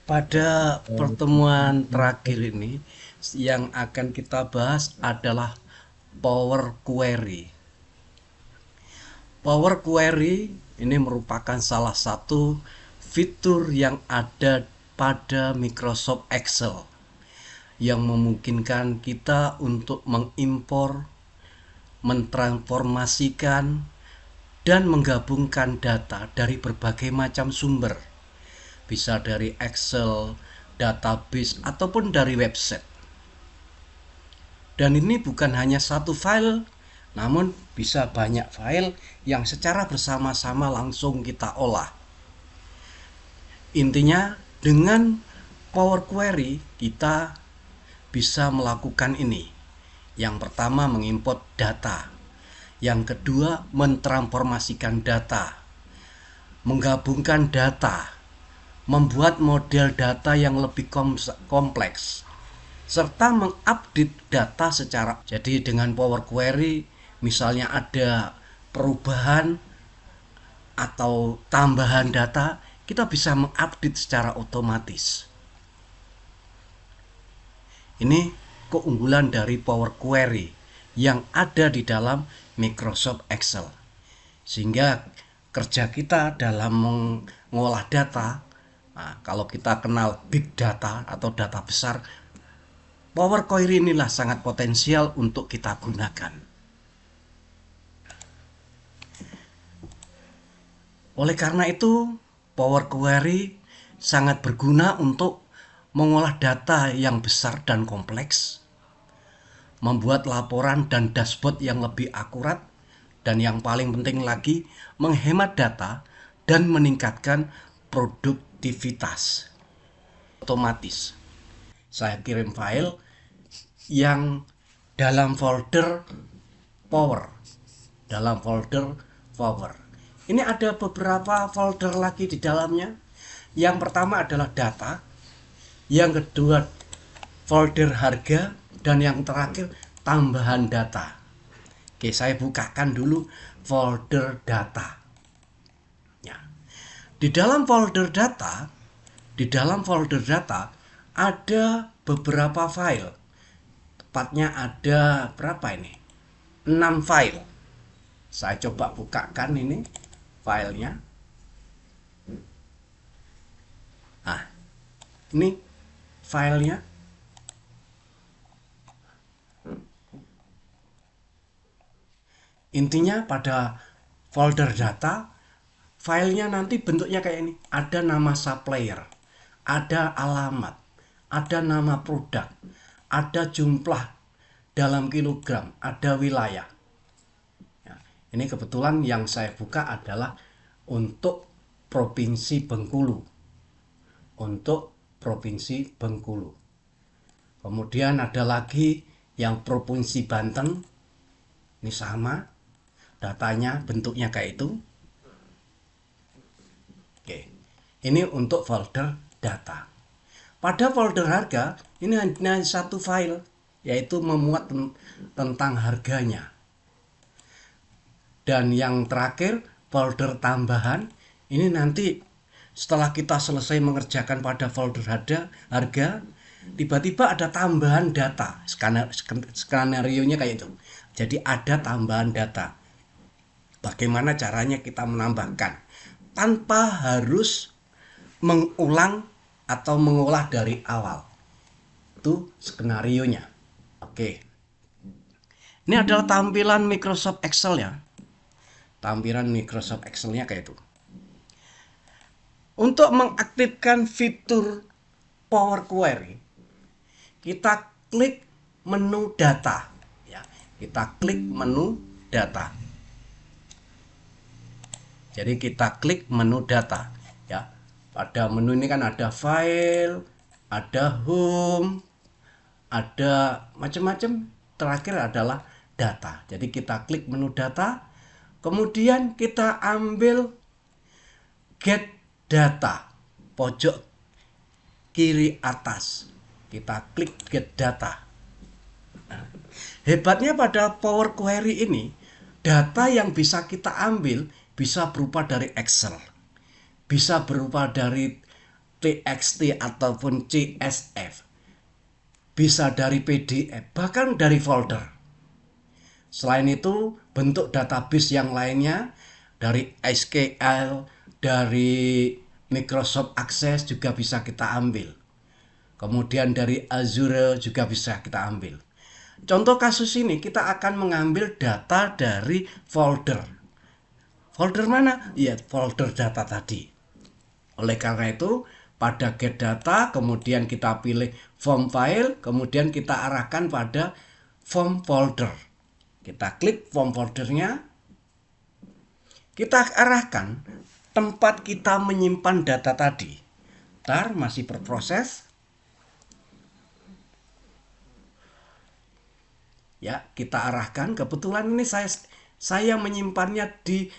Pada pertemuan terakhir ini, yang akan kita bahas adalah Power Query. Power Query ini merupakan salah satu fitur yang ada pada Microsoft Excel yang memungkinkan kita untuk mengimpor, mentransformasikan, dan menggabungkan data dari berbagai macam sumber. Bisa dari Excel, database, ataupun dari website. Dan ini bukan hanya satu file, namun bisa banyak file yang secara bersama-sama langsung kita olah. Intinya, dengan Power Query kita bisa melakukan ini. Yang pertama, mengimport data. Yang kedua, mentransformasikan data. Menggabungkan data. Membuat model data yang lebih kompleks, serta mengupdate data secara. Jadi dengan Power Query, misalnya ada perubahan atau tambahan data, kita bisa mengupdate secara otomatis. Ini keunggulan dari Power Query yang ada di dalam Microsoft Excel. Sehingga kerja kita dalam mengolah data, nah, kalau kita kenal big data atau data besar, Power Query inilah sangat potensial untuk kita gunakan. Oleh karena itu, Power Query sangat berguna untuk mengolah data yang besar dan kompleks, membuat laporan dan dashboard yang lebih akurat, dan yang paling penting lagi, menghemat data dan meningkatkan produktivitas. Otomatis, saya kirim file yang dalam folder Power. Dalam folder Power. Ini ada beberapa folder lagi di dalamnya. Yang pertama adalah data, yang kedua folder harga, dan yang terakhir tambahan data. Oke, saya bukakan dulu folder data. Ya. Di dalam folder data ada beberapa file. Tepatnya ada berapa ini? 6 file. Saya coba bukakan ini filenya. Nah, ini filenya. Intinya pada folder data, filenya nanti bentuknya kayak ini. Ada nama supplier, ada alamat, ada nama produk, ada jumlah dalam kilogram, ada wilayah. Ya, ini kebetulan yang saya buka adalah untuk Provinsi Bengkulu. Untuk Provinsi Bengkulu. Kemudian ada lagi yang Provinsi Banten. Ini sama. Datanya bentuknya kayak itu. Oke. Ini untuk folder data. Pada folder harga, ini hanya satu file, yaitu memuat tentang harganya. Dan yang terakhir, folder tambahan, ini nanti setelah kita selesai mengerjakan pada folder harga, tiba-tiba ada tambahan data. Skenario-nya kayak itu. Jadi ada tambahan data. Bagaimana caranya kita menambahkan tanpa harus mengulang atau mengolah dari awal. Itu skenario-nya. Oke. Ini adalah tampilan Microsoft Excel ya. Tampilan Microsoft Excel-nya kayak itu. Untuk mengaktifkan fitur Power Query, kita klik menu data. Ya, kita klik menu data. Jadi kita klik menu data. Ya, pada menu ini kan ada file, ada home, ada macam-macam. Terakhir adalah data. Jadi kita klik menu data, kemudian kita ambil get data pojok kiri atas, kita klik get data. Nah, hebatnya pada Power Query ini, data yang bisa kita ambil bisa berupa dari Excel, bisa berupa dari TXT ataupun CSV, bisa dari PDF, bahkan dari folder. Selain itu, bentuk database yang lainnya dari SQL, dari Microsoft Access juga bisa kita ambil. Kemudian dari Azure juga bisa kita ambil. Contoh kasus ini kita akan mengambil data dari folder. Folder mana? Ya, folder data tadi. Oleh karena itu, pada get data, kemudian kita pilih form file, kemudian kita arahkan pada form folder. Kita klik form foldernya, kita arahkan tempat kita menyimpan data tadi. Ntar masih berproses. Ya, kita arahkan. Kebetulan ini saya menyimpannya di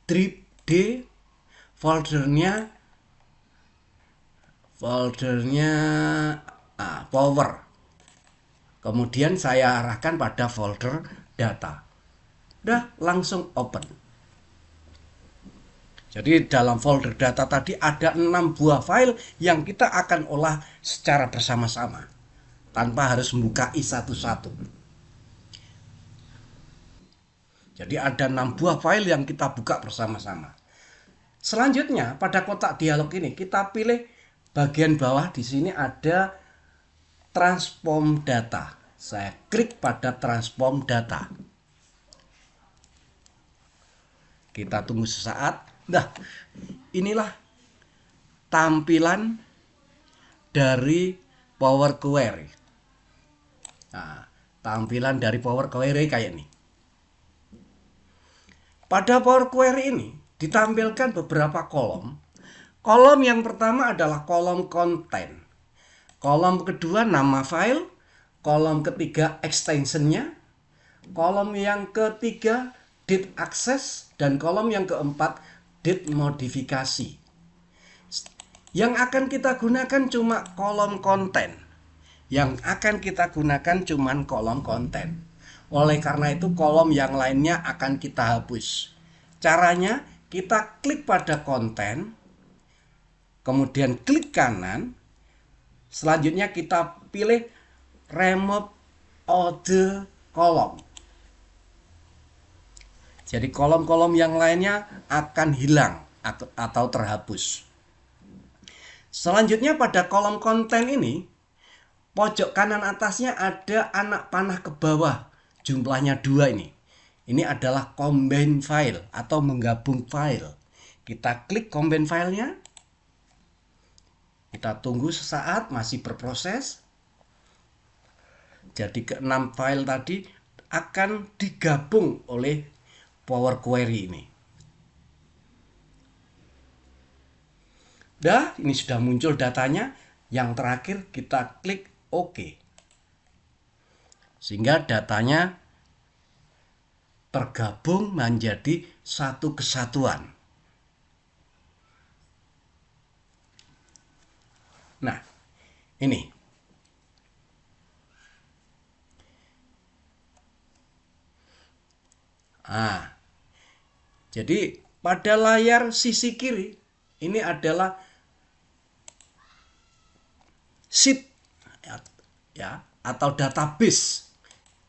drive D, foldernya power. Kemudian saya arahkan pada folder data. Udah, langsung open. Jadi dalam folder data tadi ada 6 buah file yang kita akan olah secara bersama-sama tanpa harus membukai satu-satu. Jadi ada 6 buah file yang kita buka bersama-sama. Selanjutnya pada kotak dialog ini kita pilih bagian bawah, di sini ada transform data. Saya klik pada transform data. Kita tunggu sesaat. Nah, inilah tampilan dari Power Query. Nah, tampilan dari Power Query kayak ini. Pada Power Query ini ditampilkan beberapa kolom. Kolom yang pertama adalah kolom konten. Kolom kedua nama file. Kolom ketiga extensionnya. Kolom yang ketiga date access. Dan kolom yang keempat date modifikasi. Yang akan kita gunakan cuma kolom konten. Yang akan kita gunakan cuma kolom konten. Oleh karena itu kolom yang lainnya akan kita hapus. Caranya kita klik pada konten, kemudian klik kanan, selanjutnya kita pilih remove other column. Jadi kolom-kolom yang lainnya akan hilang atau terhapus. Selanjutnya pada kolom konten ini, pojok kanan atasnya ada anak panah ke bawah. Jumlahnya 2 ini. Ini adalah combine file atau menggabung file. Kita klik combine filenya. Kita tunggu sesaat, masih berproses. Jadi ke-6 file tadi akan digabung oleh Power Query ini. Dah, ini sudah muncul datanya. Yang terakhir kita klik OK. Sehingga datanya tergabung menjadi satu kesatuan. Nah, ini. Jadi pada layar sisi kiri ini adalah sheet ya atau database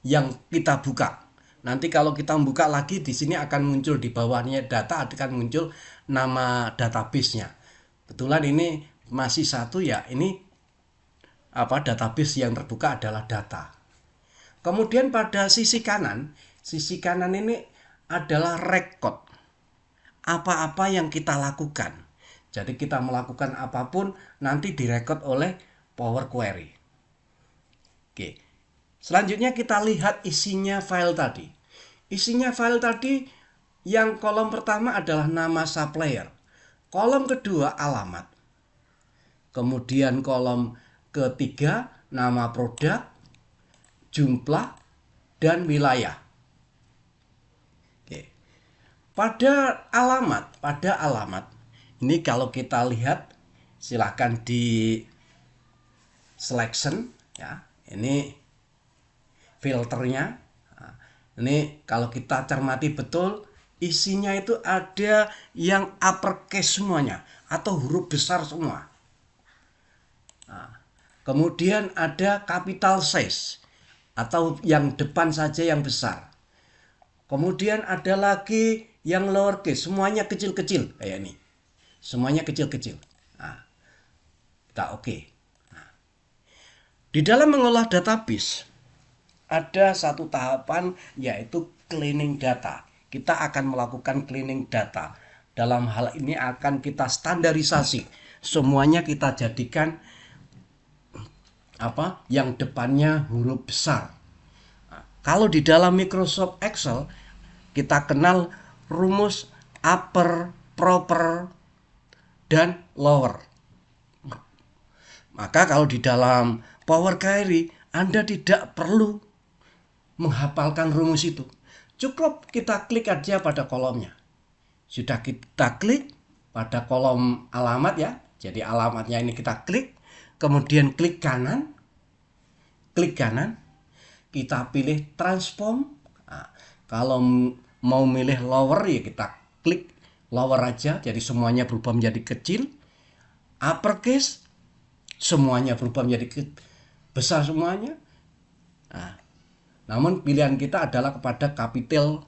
yang kita buka. Nanti kalau kita buka lagi di sini akan muncul di bawahnya data, akan muncul nama database-nya. Kebetulan ini masih satu ya, ini database yang terbuka adalah data. Kemudian pada sisi kanan ini adalah record. Apa-apa yang kita lakukan. Jadi kita melakukan apapun nanti direkod oleh Power Query. Oke. Selanjutnya kita lihat isinya file tadi. Isinya file tadi yang kolom pertama adalah nama supplier. Kolom kedua alamat. Kemudian kolom ketiga nama produk, jumlah, dan wilayah. Oke. Pada alamat ini kalau kita lihat silahkan di selection ya. Ini filternya. Nah, ini kalau kita cermati betul isinya itu ada yang uppercase semuanya atau huruf besar semua. Kemudian ada capital size atau yang depan saja yang besar. Kemudian ada lagi yang lowercase, semuanya kecil-kecil kayak ini. Semuanya kecil-kecil. Nah, kita oke. Nah, di dalam mengolah database ada satu tahapan yaitu cleaning data. Kita akan melakukan cleaning data. Dalam hal ini akan kita standarisasi. Semuanya kita jadikan yang depannya huruf besar. Nah, kalau di dalam Microsoft Excel kita kenal rumus upper, proper, dan lower. Maka kalau di dalam Power Query Anda tidak perlu menghafalkan rumus itu. Cukup kita klik aja pada kolomnya. Sudah kita klik pada kolom alamat ya. Jadi alamatnya ini kita klik. Kemudian klik kanan. Kita pilih transform. Nah, kalau mau milih lower ya kita klik lower aja. Jadi semuanya berubah menjadi kecil. Uppercase semuanya berubah menjadi besar semuanya. Nah, namun pilihan kita adalah kepada capital.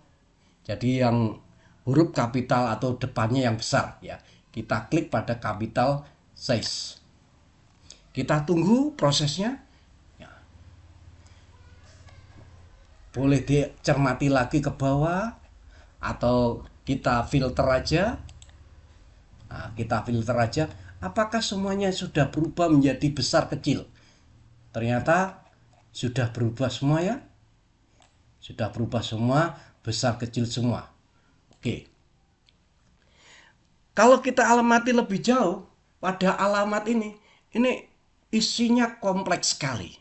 Jadi yang huruf kapital atau depannya yang besar ya. Kita klik pada capital size. Kita tunggu prosesnya. Ya. Boleh dicermati lagi ke bawah atau kita filter aja. Nah, kita filter aja. Apakah semuanya sudah berubah menjadi besar kecil? Ternyata sudah berubah semua ya. Sudah berubah semua, besar kecil semua. Oke. Kalau kita alamati lebih jauh, pada alamat ini isinya kompleks sekali.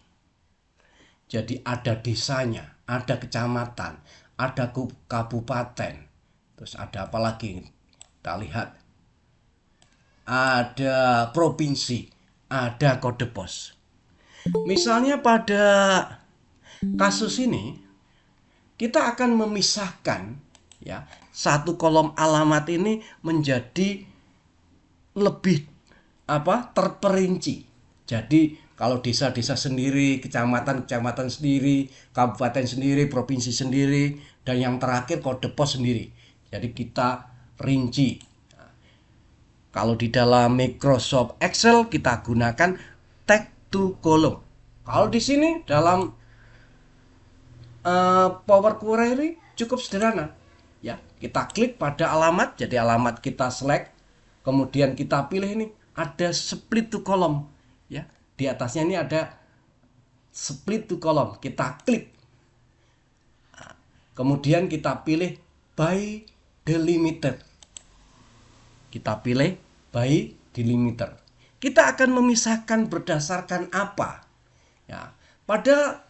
Jadi ada desanya, ada kecamatan, ada kabupaten. Terus ada apa lagi? Kita lihat. Ada provinsi, ada kode pos. Misalnya pada kasus ini kita akan memisahkan ya satu kolom alamat ini menjadi lebih terperinci. Jadi kalau desa-desa sendiri, kecamatan-kecamatan sendiri, kabupaten sendiri, provinsi sendiri, dan yang terakhir kode pos sendiri. Jadi kita rinci. Kalau di dalam Microsoft Excel kita gunakan tag to column. Kalau di sini dalam Power Query cukup sederhana. Ya, kita klik pada alamat, jadi alamat kita select, kemudian kita pilih ini ada split to column. Ya, di atasnya ini ada split to column. Kita klik. Kemudian kita pilih by delimiter. Kita pilih by delimiter. Kita akan memisahkan berdasarkan apa? Ya, pada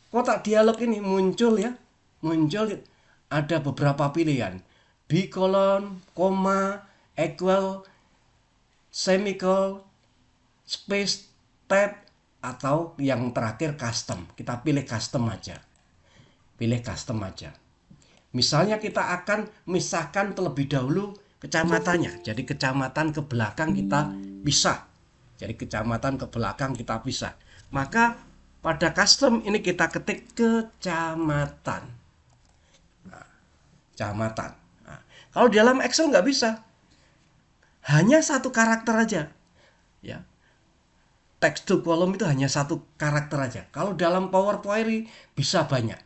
kotak dialog ini muncul ada beberapa pilihan. Bicolon, koma, equal, semicolon, space, tab, atau yang terakhir custom. Kita pilih custom aja. Misalnya kita akan misahkan terlebih dahulu kecamatannya. Jadi kecamatan ke belakang kita pisah. Maka pada custom ini kita ketik kecamatan. Kecamatan. Nah, kalau di dalam Excel nggak bisa. Hanya satu karakter aja. Ya. Text to column itu hanya satu karakter aja. Kalau dalam Power Query bisa banyak.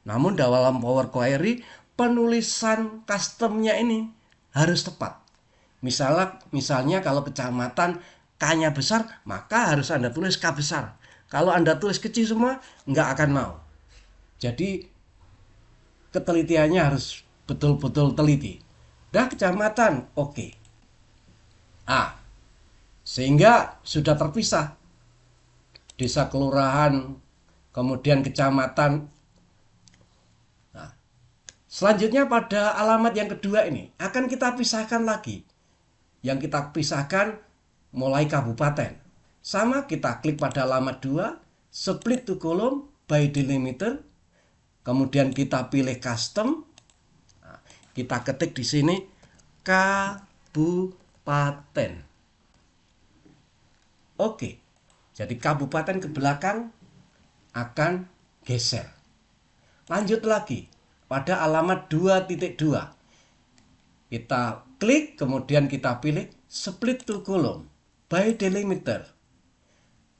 Namun dalam Power Query penulisan customnya ini harus tepat. Misalnya kalau kecamatan K-nya besar, maka harus Anda tulis K besar. Kalau Anda tulis kecil semua, nggak akan mau. Jadi ketelitiannya harus betul-betul teliti. Dah kecamatan, oke. Sehingga sudah terpisah. Desa, kelurahan, kemudian kecamatan. Selanjutnya pada alamat yang kedua ini akan kita pisahkan lagi. Yang kita pisahkan mulai kabupaten. Sama kita klik pada alamat 2, split to column by delimiter. Kemudian kita pilih custom. Kita ketik di sini kabupaten. Oke. Jadi kabupaten ke belakang akan geser. Lanjut lagi pada alamat 2.2. Kita klik, kemudian kita pilih split to column by delimiter.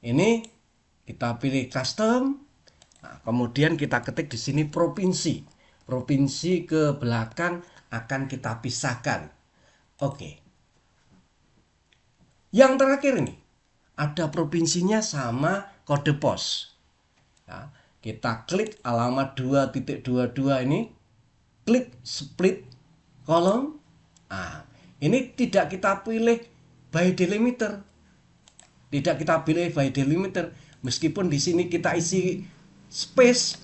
Ini kita pilih custom. Nah, kemudian kita ketik di sini provinsi. Provinsi ke belakang akan kita pisahkan. Oke. Yang terakhir ini ada provinsinya sama kode pos. Nah, kita klik alamat 2.22 ini, klik split column. Nah, ini tidak kita pilih by delimiter. Tidak kita pilih by delimiter. Meskipun di sini kita isi space,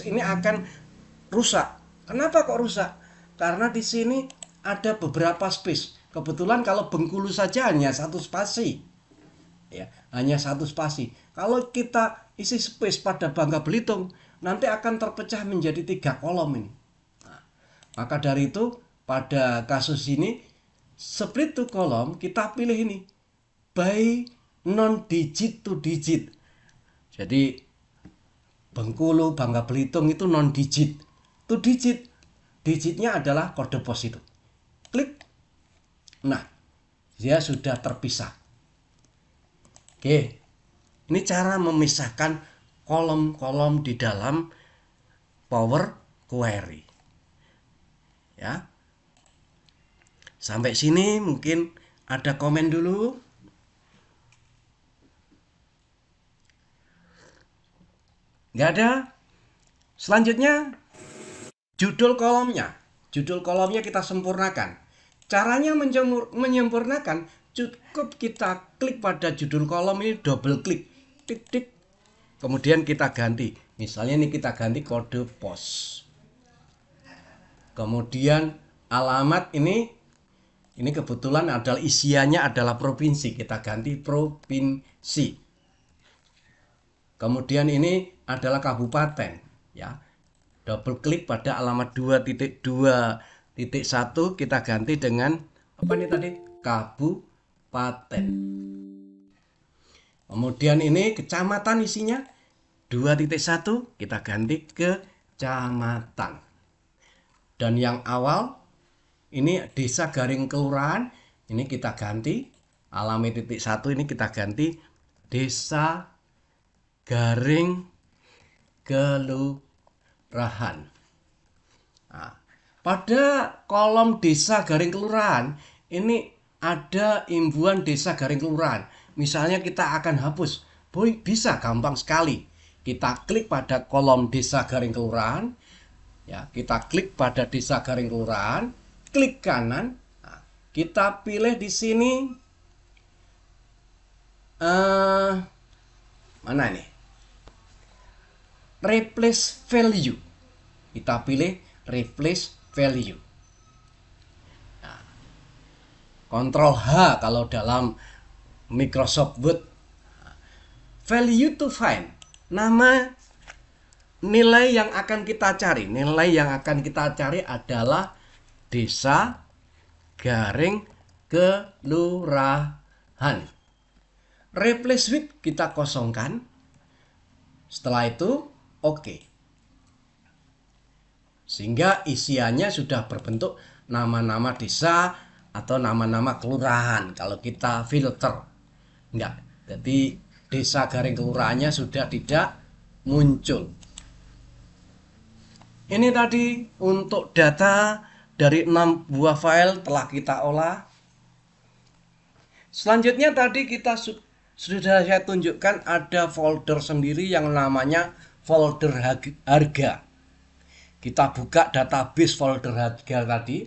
ini akan rusak. Kenapa kok rusak? Karena di sini ada beberapa space. Kebetulan kalau Bengkulu saja hanya satu spasi. Ya, hanya satu spasi. Kalau kita isi space pada Bangka Belitung, nanti akan terpecah menjadi 3 kolom ini. Nah, maka dari itu pada kasus ini split to column kita pilih ini by non digit to digit. Jadi Bengkulu, Bangka Belitung itu non digit to digit. Digitnya adalah kode pos itu. Klik. Nah, dia sudah terpisah. Oke. Ini cara memisahkan kolom-kolom di dalam Power Query. Ya. Sampai sini mungkin ada komen dulu. Nggak ada. Selanjutnya judul kolomnya. Judul kolomnya kita sempurnakan. Caranya menyempurnakan, cukup kita klik pada judul kolom ini, double klik, tik tik, kemudian kita ganti. Misalnya ini kita ganti kode pos. Kemudian alamat ini kebetulan adalah isiannya adalah provinsi, kita ganti provinsi. Kemudian ini adalah kabupaten, ya. Double klik pada alamat 2.2.1, kita ganti dengan apa ini tadi? Kabupaten. Kemudian ini kecamatan isinya 2.1, kita ganti kecamatan. Dan yang awal ini desa garing kelurahan, ini kita ganti alamat 1 ini kita ganti desa garing kelurahan. Nah, pada kolom desa garing kelurahan ini ada imbuhan desa garing kelurahan. Misalnya kita akan hapus, bisa gampang sekali. Kita klik pada kolom desa garing kelurahan, ya, kita klik pada desa garing kelurahan, klik kanan, nah, kita pilih di sini mana ini? Replace value. Kita pilih replace value. Nah, Ctrl H kalau dalam Microsoft Word. Value to find. Nama nilai yang akan kita cari. Nilai yang akan kita cari adalah desa garing kelurahan. Replace with kita kosongkan. Setelah itu oke. Sehingga isiannya sudah berbentuk nama-nama desa atau nama-nama kelurahan. Kalau kita filter, enggak. Jadi desa garing kelurahannya sudah tidak muncul. Ini tadi untuk data dari 6 buah file telah kita olah. Selanjutnya tadi kita sudah saya tunjukkan ada folder sendiri yang namanya folder harga. Kita buka database folder harga tadi,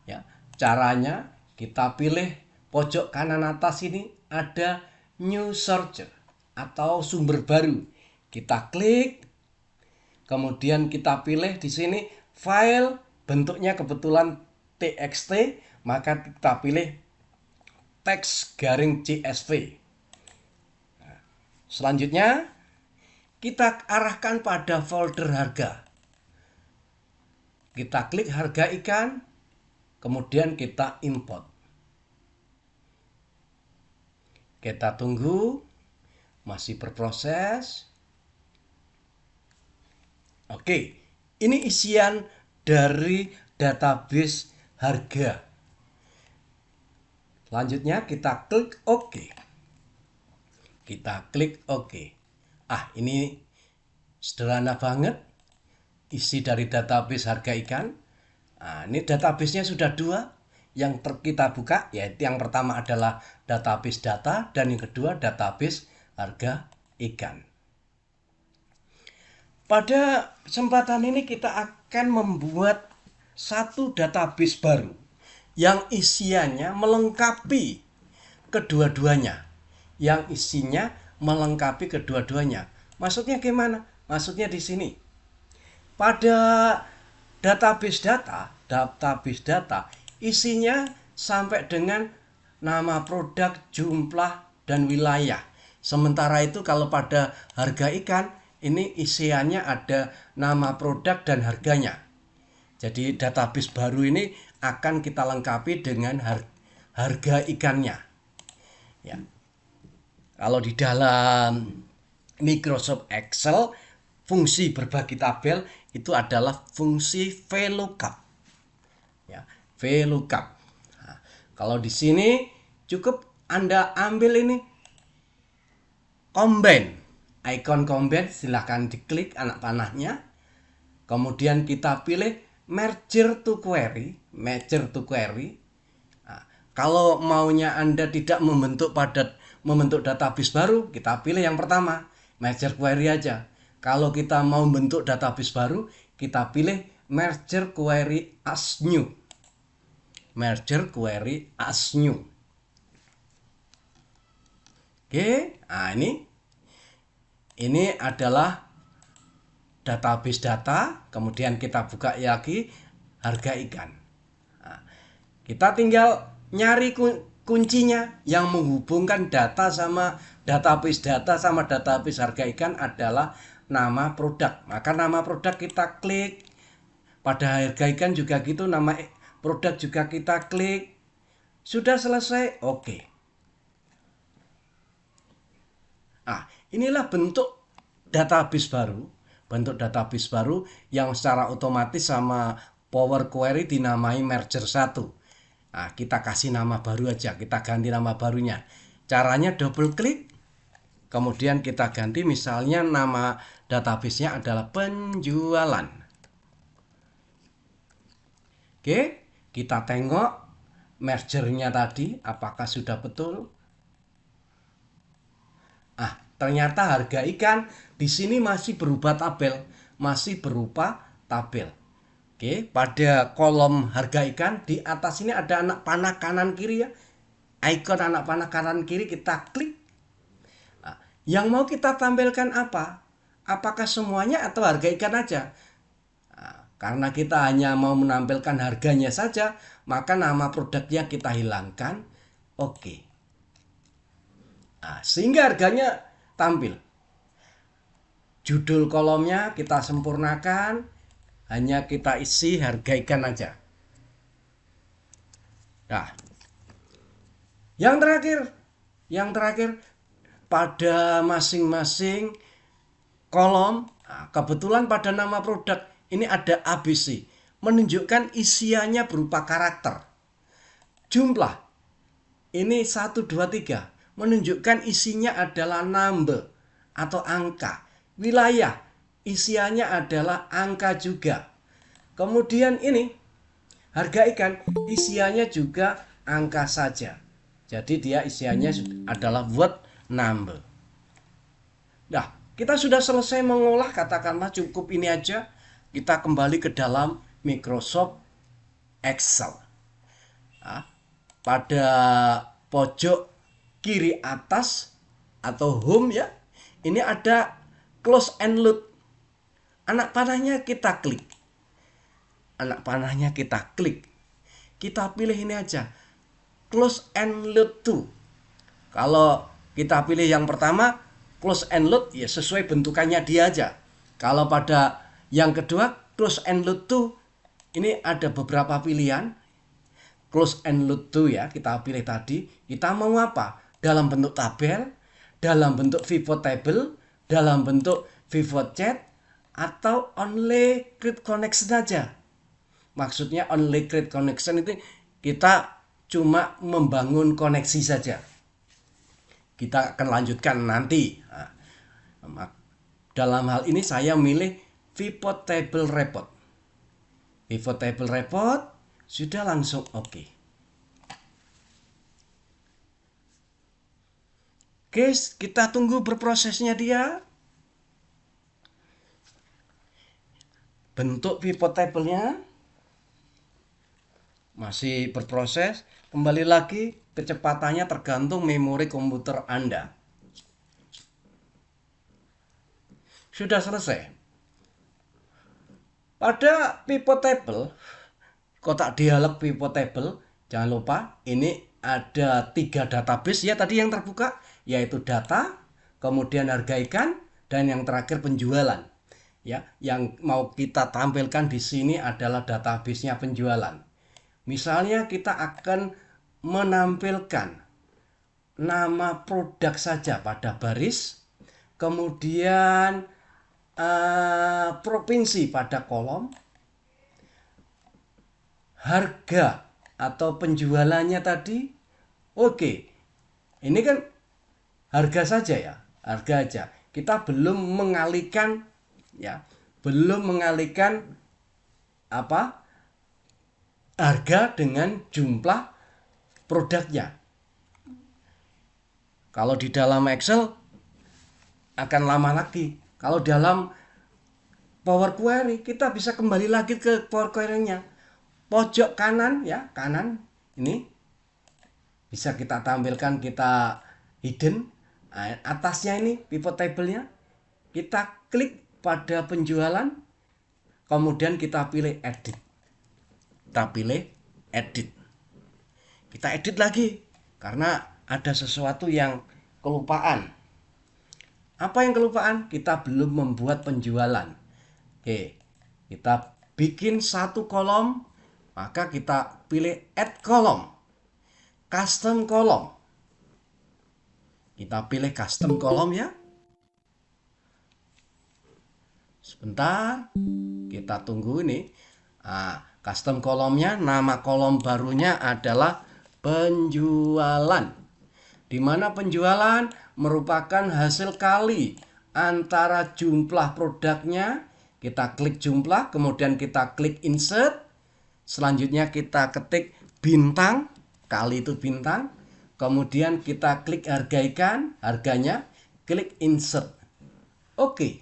ya. Caranya kita pilih pojok kanan atas ini ada new searcher atau sumber baru. Kita klik, kemudian kita pilih di sini file, bentuknya kebetulan txt, maka kita pilih teks garing csv. Selanjutnya kita arahkan pada folder harga. Kita klik harga ikan, kemudian kita import. Kita tunggu. masih berproses. Oke, ini isian dari database harga. Selanjutnya kita klik OK. Kita klik OK. Ini sederhana banget isi dari database harga ikan. Ini databasenya sudah dua. Yang kita buka, yaitu yang pertama adalah database data dan yang kedua database harga ikan. Pada kesempatan ini kita akan membuat satu database baru yang isiannya melengkapi kedua-duanya. Yang isinya melengkapi kedua-duanya. Maksudnya gimana? Maksudnya di sini. Pada database data isinya sampai dengan nama produk, jumlah, dan wilayah. Sementara itu kalau pada harga ikan, ini isiannya ada nama produk dan harganya. Jadi database baru ini akan kita lengkapi dengan harga ikannya. Ya. Kalau di dalam Microsoft Excel, fungsi berbagi tabel itu adalah fungsi VLOOKUP. Ya, VLOOKUP. Nah, kalau di sini cukup Anda ambil ini combine. Icon combine silahkan diklik anak panahnya. Kemudian kita pilih merger to query. Nah, kalau maunya Anda tidak membentuk database baru, kita pilih yang pertama, merger query aja. Kalau kita mau bentuk database baru, kita pilih merger query as new. Merger query as new. Oke, ini adalah database data. Kemudian kita buka lagi harga ikan. Nah, kita tinggal nyari kuncinya yang menghubungkan data sama database harga ikan adalah nama produk. Maka nama produk kita klik. Pada harga ikan juga gitu, nama produk juga kita klik. Sudah selesai, oke. Inilah bentuk database baru yang secara otomatis sama Power Query dinamai merger 1. Kita kasih nama baru aja, kita ganti nama barunya. Caranya double klik, kemudian kita ganti, misalnya nama databasenya adalah penjualan. Oke, kita tengok mergernya tadi apakah sudah betul. Ternyata harga ikan di sini masih berupa tabel. Oke, pada kolom harga ikan di atas ini ada anak panah kanan kiri ya. Icon anak panah kanan kiri kita klik. Yang mau kita tampilkan apa? Apakah semuanya atau harga ikan aja? Karena kita hanya mau menampilkan harganya saja, maka nama produknya kita hilangkan. Oke. Sehingga harganya tampil. Judul kolomnya kita sempurnakan, hanya kita isi harga ikan aja. Yang terakhir pada masing-masing kolom, kebetulan pada nama produk ini ada ABC, menunjukkan isiannya berupa karakter. Jumlah ini 1, 2, 3. Menunjukkan isinya adalah number atau angka. Wilayah isiannya adalah angka juga. Kemudian ini harga ikan isiannya juga angka saja. Jadi dia isiannya adalah word number. Kita sudah selesai mengolah, katakanlah cukup ini aja. Kita kembali ke dalam Microsoft Excel. Pada pojok kiri atas atau home ya, ini ada close and load. Anak panahnya kita klik. Kita pilih ini aja, close and load to. Kalau kita pilih yang pertama, close and load, ya sesuai bentukannya dia aja. Kalau pada yang kedua, close and load to, ini ada beberapa pilihan. Close and load to ya, kita pilih tadi. Kita mau apa? Dalam bentuk tabel, dalam bentuk pivot table, dalam bentuk pivot chart, atau only create connection saja. Maksudnya only create connection itu kita cuma membangun koneksi saja. Kita akan lanjutkan nanti. Dalam hal ini saya milih pivot table report. Pivot table report sudah langsung oke. Oke, kita tunggu berprosesnya dia. Bentuk pivot table-nya masih berproses. Kembali lagi, kecepatannya tergantung memori komputer Anda. Sudah selesai. Pada pivot table, kotak dialog pivot table, jangan lupa ini ada 3 database ya tadi yang terbuka, yaitu data, kemudian harga ikan, dan yang terakhir penjualan. Ya, yang mau kita tampilkan di sini adalah database-nya penjualan. Misalnya kita akan menampilkan nama produk saja pada baris, kemudian provinsi pada kolom, harga atau penjualannya tadi. Oke, ini kan harga saja ya, harga aja. Kita belum mengalihkan ya, belum mengalihkan harga dengan jumlah produknya. Kalau di dalam Excel akan lama lagi. Kalau dalam Power Query kita bisa kembali lagi ke Power Query-nya. Pojok kanan ya, kanan ini bisa kita tampilkan, kita hidden. Atasnya ini pivot table-nya. Kita klik pada penjualan, kemudian kita pilih edit. Kita pilih edit. Kita edit lagi karena ada sesuatu yang kelupaan. Apa yang kelupaan? Kita belum membuat penjualan. Oke, kita bikin satu kolom, maka kita pilih add kolom, custom kolom. Kita pilih custom kolom ya. Sebentar, kita tunggu ini. Custom kolomnya, nama kolom barunya adalah penjualan. Di mana penjualan merupakan hasil kali antara jumlah produknya. Kita klik jumlah, kemudian kita klik insert. Selanjutnya kita ketik bintang, kali itu bintang. Kemudian kita klik harga ikan, harganya, klik insert. Oke.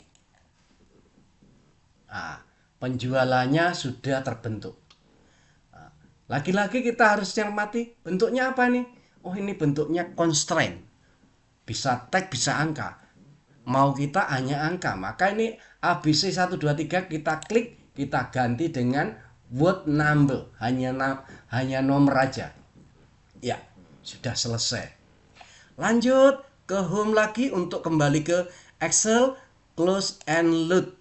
Penjualannya sudah terbentuk. Lagi-lagi kita harus cermati bentuknya apa nih? Oh, ini bentuknya constraint. Bisa tag, bisa angka. Mau kita hanya angka, maka ini ABC 1, 2, 3 kita klik, kita ganti dengan word number, hanya nomor aja. Ya, sudah selesai. Lanjut ke home lagi untuk kembali ke Excel, close and load.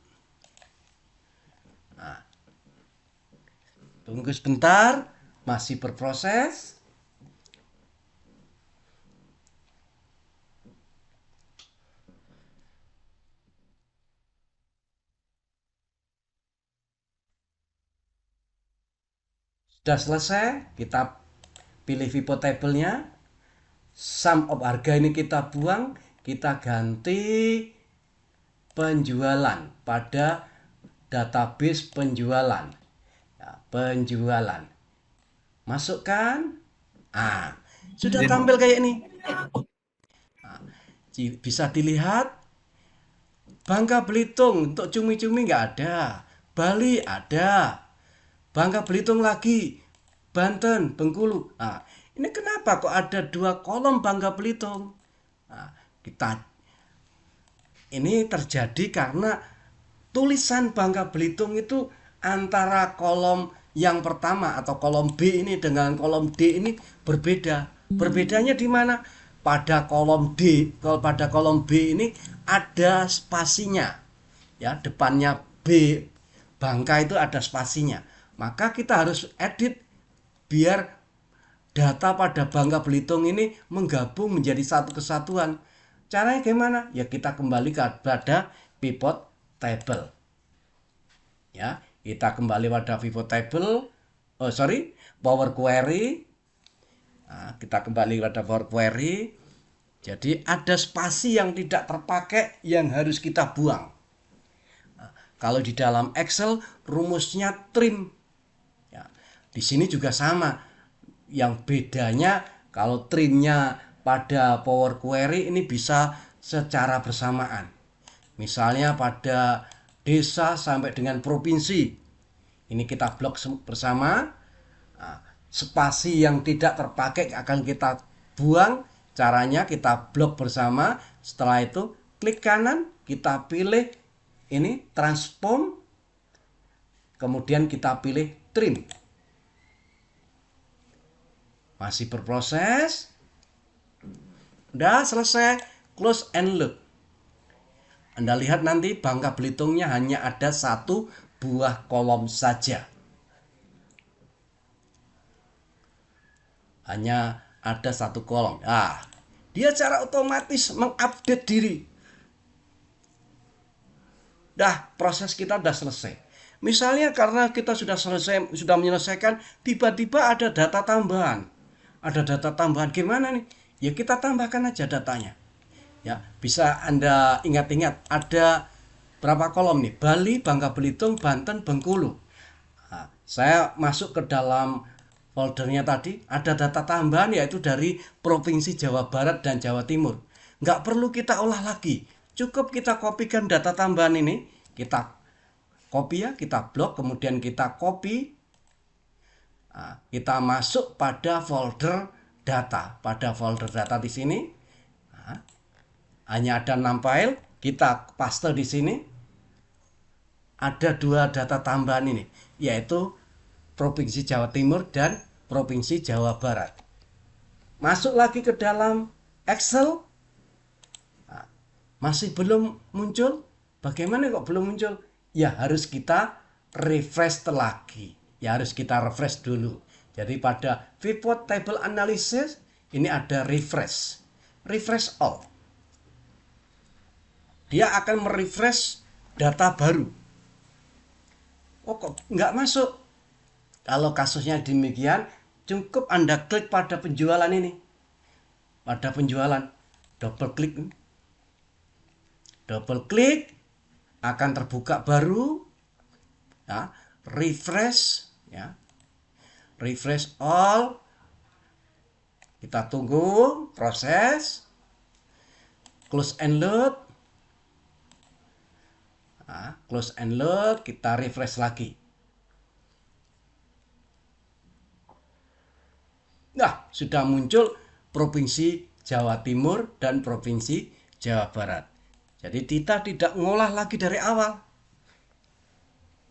Tunggu sebentar, masih berproses. Sudah selesai, kita pilih pivot table-nya. Sum of harga ini kita buang, kita ganti penjualan pada database penjualan. Ya, penjualan. Masukkan. Sudah tampil kayak ini. Bisa dilihat Bangka Belitung untuk cumi-cumi nggak ada. Bali ada. Bangka Belitung lagi, Banten, Bengkulu. Ini kenapa kok ada 2 kolom Bangka Belitung? Ini terjadi karena tulisan Bangka Belitung itu antara kolom yang pertama atau kolom B ini dengan kolom D ini berbeda. Berbedanya di mana? Pada kolom D, kalau pada kolom B ini ada spasinya. Ya, depannya B, Bangka itu ada spasinya. Maka kita harus edit biar data pada Bangka Belitung ini menggabung menjadi satu kesatuan. Caranya gimana? Ya kita kembali kepada pivot table. Ya, kita kembali pada pivot table. Power Query. Nah, kita kembali pada Power Query. Jadi ada spasi yang tidak terpakai yang harus kita buang. Nah, kalau di dalam Excel rumusnya trim. Ya, di sini juga sama. Yang bedanya kalau trimnya pada Power Query ini bisa secara bersamaan. Misalnya pada desa sampai dengan provinsi. Ini kita blok bersama. Nah, spasi yang tidak terpakai akan kita buang. Caranya kita blok bersama. Setelah itu klik kanan, kita pilih ini transform. Kemudian kita pilih trim. Masih berproses. Udah selesai. Close and look. Anda lihat nanti Bangka Belitungnya hanya ada 1 buah kolom saja. Hanya ada 1 kolom. Nah, dia secara otomatis mengupdate diri. Proses kita sudah selesai. Misalnya karena kita sudah menyelesaikan, tiba-tiba ada data tambahan. Ada data tambahan gimana nih? Ya kita tambahkan aja datanya. Ya, bisa Anda ingat-ingat ada berapa kolom nih? Bali, Bangka Belitung, Banten, Bengkulu. Nah, saya masuk ke dalam foldernya tadi, ada data tambahan yaitu dari Provinsi Jawa Barat dan Jawa Timur. Nggak perlu kita olah lagi. Cukup kita kopikan data tambahan ini, kita copy ya, kita blok, kemudian kita copy. Nah, kita masuk pada folder data. Pada folder data di sini, nah, hanya ada 6 file. Kita paste di sini. Ada 2 data tambahan ini, yaitu Provinsi Jawa Timur dan Provinsi Jawa Barat. Masuk lagi ke dalam Excel. Nah, masih belum muncul. Bagaimana kok belum muncul? Ya harus kita refresh lagi. Ya harus kita refresh dulu. Jadi pada pivot table analysis ini ada refresh. Refresh all. Dia akan merefresh data baru. Oh kok nggak masuk? Kalau kasusnya demikian, cukup Anda klik pada penjualan ini. Pada penjualan, double klik, akan terbuka baru. Ya, refresh, ya. Refresh all. Kita tunggu proses. Close and load. Nah, close and load, kita refresh lagi. Nah, sudah muncul Provinsi Jawa Timur dan Provinsi Jawa Barat. Jadi kita tidak ngolah lagi dari awal.